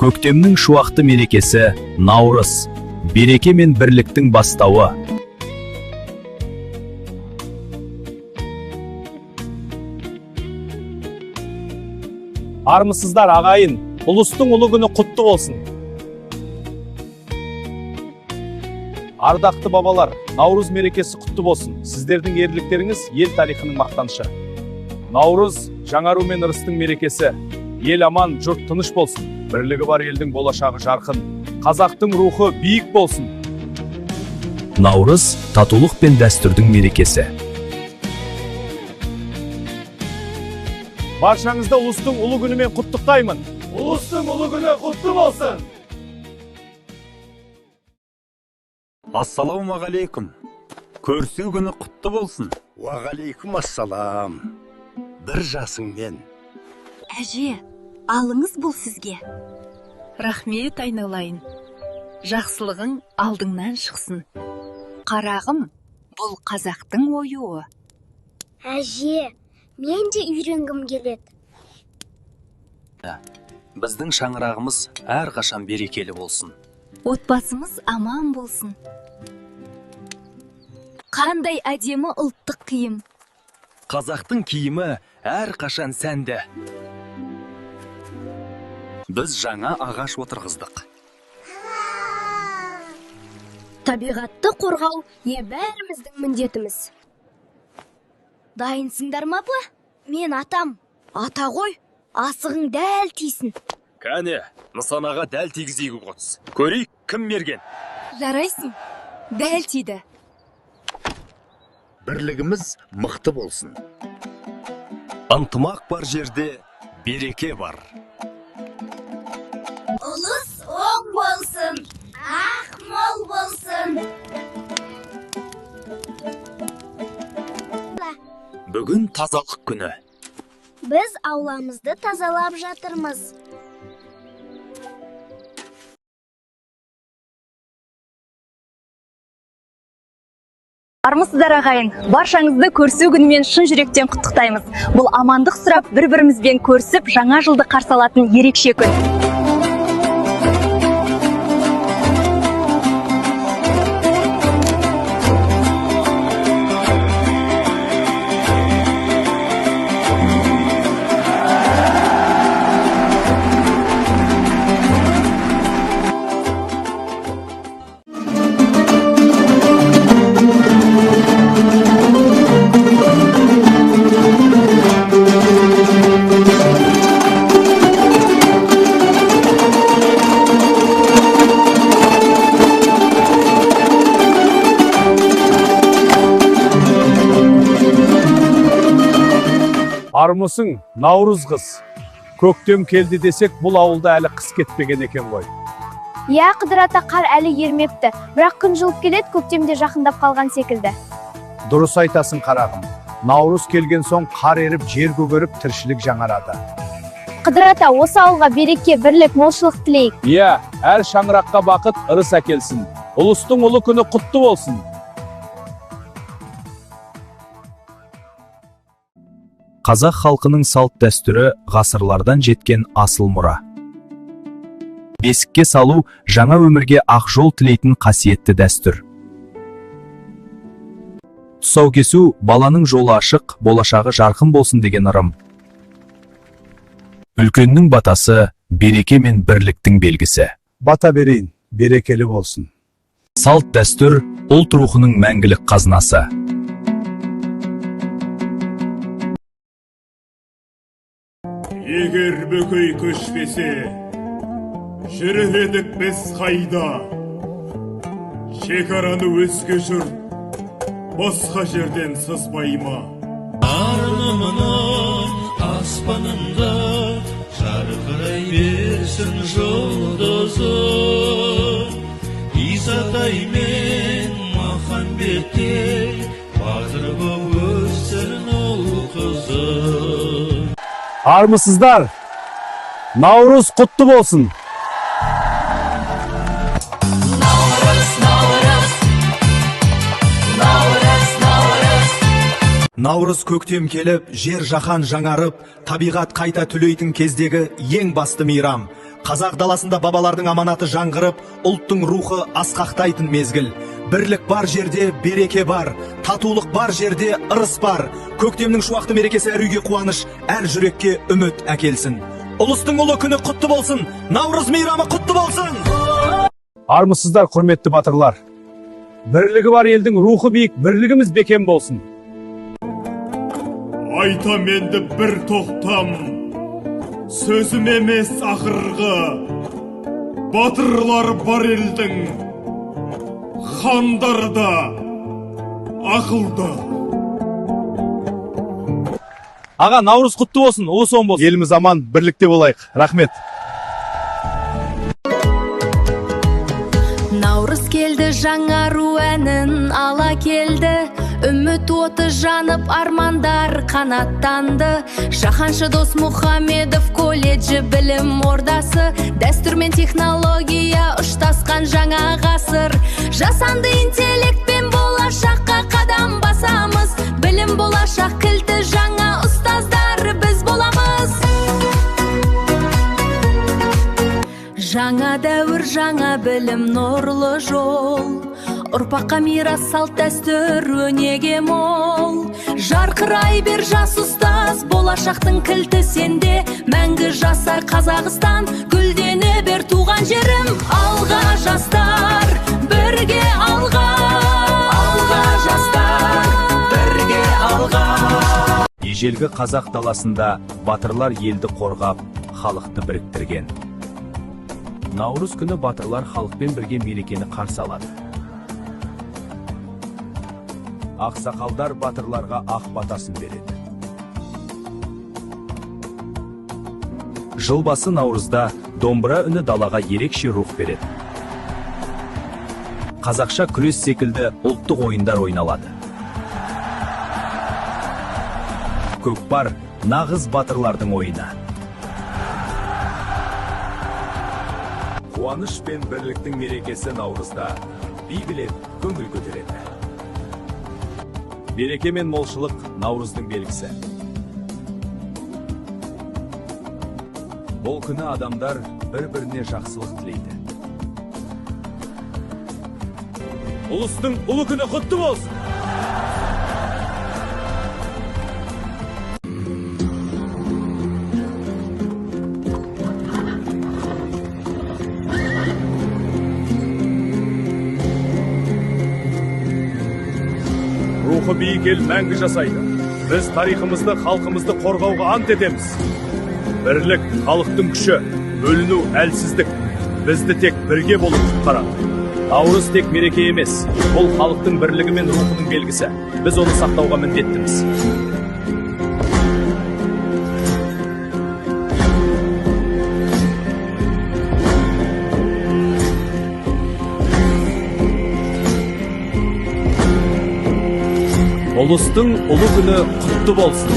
Көктемнің шуақты мерекесі Наурыз, береке мен бірліктің бастауы. Армысыздар ағайын, ұлыстың ұлы күні құтты болсын. Ардақты бабалар, Наурыз мерекесі құтты болсын. Сіздердің ерліктеріңіз ел тарихының мақтанышы. Наурыз жаңару мен ырыстың мерекесі. Ел аман, жұрт тыныш болсын. Бірлігі бар елдің болашағы жарқын. Қазақтың рухы биік болсын. Наурыз татулық пен дәстүрдің мерекесі. Баршаңызды ұлыстың ұлы күнімен құттықтаймын. Ұлыстың ұлы күні құтты болсын. Ассалаумағалейкум. Көрісу күні құтты болсын. Уағалейкум ассалам. Бір жасыңмен. Әже, алыңыз бұл сізге. Рахмет айналайын. Жақсылығың алдыңнан шықсын. Қарағым, бұл қазақтың ойуы. Әже, мен де үйренгім келеді. Біздің шаңырағымыз әрқашан берекелі болсын. Отбасымыз аман болсын. Қандай әдемі ұлттық киім. Қазақтың киімі әрқашан сәнді. Біз жаңа ағаш отырғыздық. Табиғатты қорғау бәріміздің міндетіміз. Дайынсыңдар ма апа? Мен атам. Ата ғой, асығың дәл тисін. Кәне, нысанаға дәл тигізейгі қотс. Көрейік, кім мерген? Жарайсың, дәл тиді. Бірлігіміз мықты болсын. Ынтымақ бар жерде береке бар. Ұлыс оң болсын, ақ мол болсын. Бүгін тазалық күні. Біз ауламызды тазалап жатырмыз. Армысыздар ағайын, баршаңызды көрісу күнімен шын жүректен құттықтаймыз. Бұл амандық сұрап бір-бірімізбен көрісіп, жаңа жылды қарсы алатын ерекше күн. Армысың, Наурыз қыз. Көктем келді десек, бұл ауылда әлі қыс кетпеген екен ғой. Қыдыр ата, қар әлі ермепті. Бірақ күн жылып келеді, көктемде жақындап қалған секілді. Дұрыс айтасың қарағым. Наурыз келген соң қар еріп, жер көгеріп, тіршілік жаңарады. Қыдыр ата, осы ауылға береке, бірлік, молшылық тілейік. Әр шаңыраққа бақыт, ырыс әкелсін. Ұлыстың ұлы күні құтты болсын. Қазақ халқының салт дәстүрі ғасырлардан жеткен асыл мұра. Бесікке салу жаңа өмірге ақ жол тілейтін қасиетті дәстүр. Тұсау кесу баланың жолы ашық, болашағы жарқын болсын деген ырым. Үлкеннің батасы береке мен бірліктің белгісі. Бата берейін, берекелі болсын. Салт дәстүр ұлт рухының мәңгілік қазынасы. Егер бөкей көшпесе, жүрер едік біз қайда? Шекараны өзге жұрт, босқа жерден сызбай ма? Арнымының аспанында жарқырай берсін жұлдызы. Исатай мен Махамбеттей батыр боп өссін ұл қызы. Армысыздар, Наурыз құтты болсын. Наурыз көктем келіп, жер жаһан жаңарып, табиғат қайта түлейтін кездегі ең басты мейрам. Қазақ даласында бабалардың аманаты жаңғырып, ұлттың рухы асқақтайтын мезгіл. Бірлік бар жерде береке бар, татулық бар жерде ырыс бар. Көктемнің шуақты мерекесі әр үйге қуаныш, әр жүрекке үміт әкелсін. Ұлыстың ұлы күні құтты болсын, Наурыз мейрамы құтты болсын. Армысыздар, құрметті батырлар. Бірлігі бар елдің рухы биік, бірлігіміз бекем болсын. Айтам енді бір тоқтам, сөзім емес ақырғы. Батырлар бар елдің, хандар да, ақылды. Аға, Наурыз құтты болсын, ұлы сон болсын. Еліміз аман, бірлікте болайық. Рахмет. Наурыз келді, жаңару әнін ала келді. Үміт оты жанып, армандар қанаттанды. Жаһаншы Дос Мұхамедов колледжі білім ордасы. Дәстүр мен технология ұштасқан жаңа ғасыр. Жасанды интеллектпен болашаққа қадам басамыз. Білім болашақ кілті, жаңа ұстаздар біз боламыз. Жаңа дәуір, жаңа білім, нұрлы жол. Ұрпаққа мирас, салт дәстүр, өнеге мол. Жарқырай бер жас ұстаз, болашақтың кілті сенде. Мәңгі жаса Қазақстан, гүлдене бер туған жерім. Алға жастар, бірге алға. Алға жастар, бірге алға. Ежелгі қазақ даласында батырлар елді қорғап, халықты біріктірген. Наурыз күні батырлар халықпен бірге мерекені қарсы алады. Ақсақалдар батырларға ақ батасын береді. Жыл басы Наурызда домбыра үні далаға ерекше рух береді. Қазақша күрес секілді ұлттық ойындар ойналады. Көкпар нағыз батырлардың ойыны. Қуаныш пен бірліктің мерекесі Наурызда би билеп көңіл көтереді. Береке мен молшылық Наурыздың белгісі. Бұл күні адамдар бір-біріне жақсылық тілейді. Ұлыстың ұлы күні құтты болсын. Рухы биік ел мәңгі жасайды. Біз тарихымызды, халқымызды қорғауға ант етеміз. Бірлік халықтың күші, бөліну әлсіздік. Бізді тек бірге болып құтқарады. Наурыз тек мереке емес, бұл халықтың бірлігі мен рухының белгісі. Біз оны сақтауға міндеттіміз. Ұлыстың ұлы күні құтты болсын.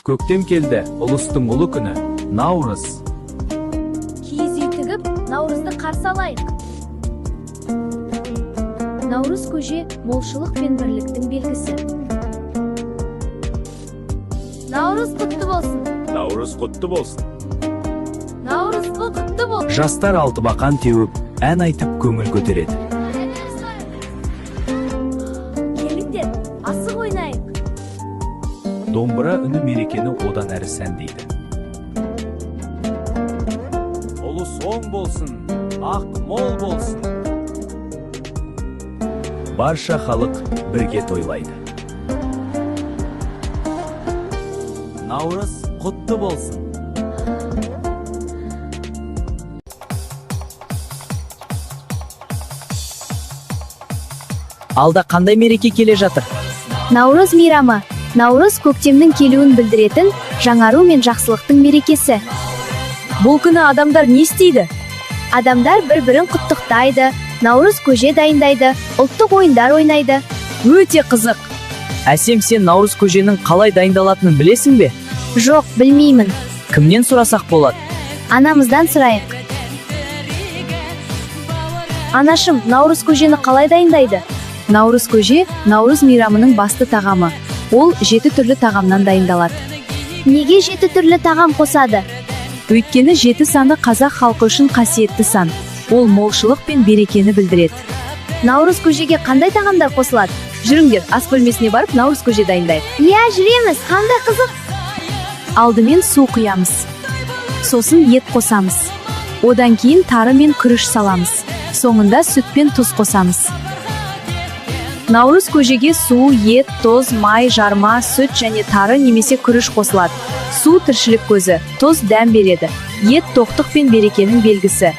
Көктем келді, ұлыстың ұлы күні, Наурыз. Киіз үй тігіп, Наурызды қарсы алайық. Наурыз көже молшылық пен бірліктің белгісі. Наурыз құтты болсын. Наурыз құтты болсын. Наурыз құтты болсын. Жастар алтыбақан теуіп, ән айтып көңіл көтереді. Келіңдер, асық ойнайық. Домбыра үні мерекені одан әрі сәндейді. Ұлы соң болсын, ақ мол болсын. Барша халық бірге тойлайды. Наурыз құтты болсын. Алда қандай мереке келе жатыр? Наурыз мейрамы. Наурыз көктемнің келуін білдіретін жаңару мен жақсылықтың мерекесі. Бұл күні адамдар не істейді? Адамдар бір-бірін құттықтайды, Наурыз көже дайындайды, ұлттық ойындар ойнайды. Өте қызық. Әсем, сен Наурыз көженің қалай дайындалатынын білесің бе? Жоқ, білмеймін. Кімнен сұрасақ болады? Анамыздан сұрайық. Анашым, Наурыз көжені қалай дайындайды? Наурыз көже Наурыз мейрамының басты тағамы. Ол 7 түрлі тағамнан дайындалады. Неге 7 түрлі тағам қосады? Өйткені 7 саны қазақ халқы үшін қасиетті сан. Ол молшылық пен берекені білдіреді. Наурыз көжеге қандай тағамдар қосылады? Жүріңдер, ас бөлмесіне барып Наурыз көже дайындайық. Иә, жүреміз. Қандай қызық. Алдымен су құямыз. Сосын ет қосамыз. Одан кейін тары мен күріш саламыз. Соңында сүт пен тұз қосамыз. Наурыз көжеге су, ет, тұз, май, жарма, сүт және тары немесе күріш қосылады. Су тіршілік көзі, тұз дәм береді. Ет тоқтық пен берекенің белгісі.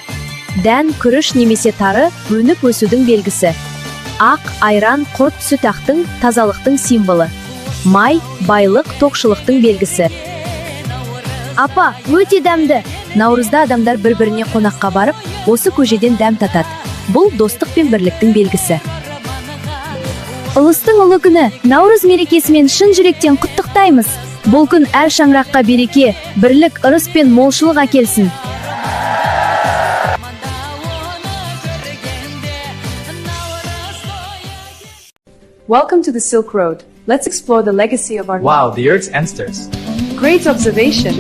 Дән, күріш немесе тары өніп өсудің белгісі. Ақ, айран, құрт, сүт ақтың тазалықтың символы. Май, байлық, тоқшылықтың белгісі. Апа, өте дәмді. Наурызда адамдар бір-біріне қонаққа барып, осы көжеден дәм татады. Бұл достық пен бірліктің белгісі. Ұлыстың ұлы күні Наурыз мерекесімен шын жүректен құттықтаймыз. Бұл күн әр шаңыраққа береке, бірлік, ырыс пен молшылық әкелсін. Welcome to the Silk Road. Let's explore the legacy of our Wow, the Earth's ancestors. Great observation.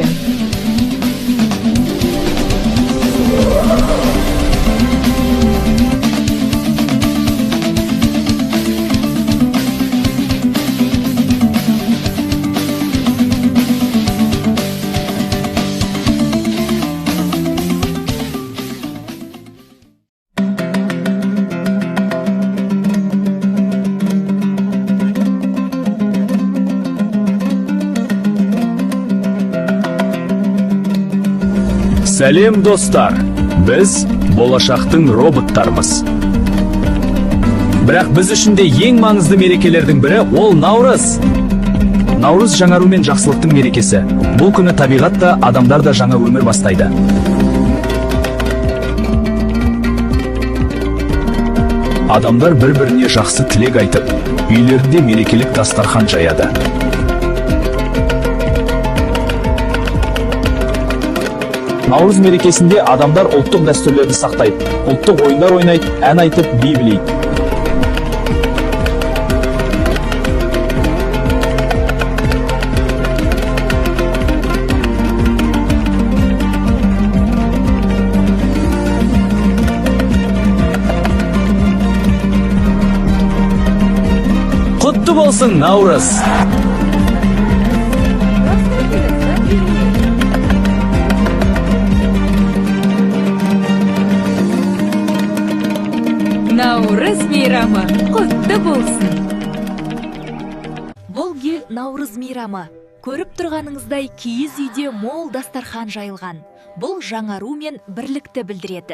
Сәлем достар, біз болашақтың роботтармыз. Бірақ біз үшін де ең маңызды мерекелердің бірі ол Наурыз. Наурыз жаңару мен жақсылықтың мерекесі. Бұл күні табиғат та, адамдар да жаңа өмір бастайды. Адамдар бір-біріне жақсы тілек айтып, үйлерінде мерекелік дастархан жаяды. Наурыз мерекесінде адамдар ұлттық дәстүрлерді сақтайды, ұлттық ойындар ойнайды, ән айтып, би билейді. Құтты болсын Наурыз! Наурыз мейрамы құтты болсын. Бұл ел Наурыз мейрамы. Көріп тұрғаныңыздай киіз үйде мол дастархан жайылған. Бұл жаңару мен бірлікті білдіреді.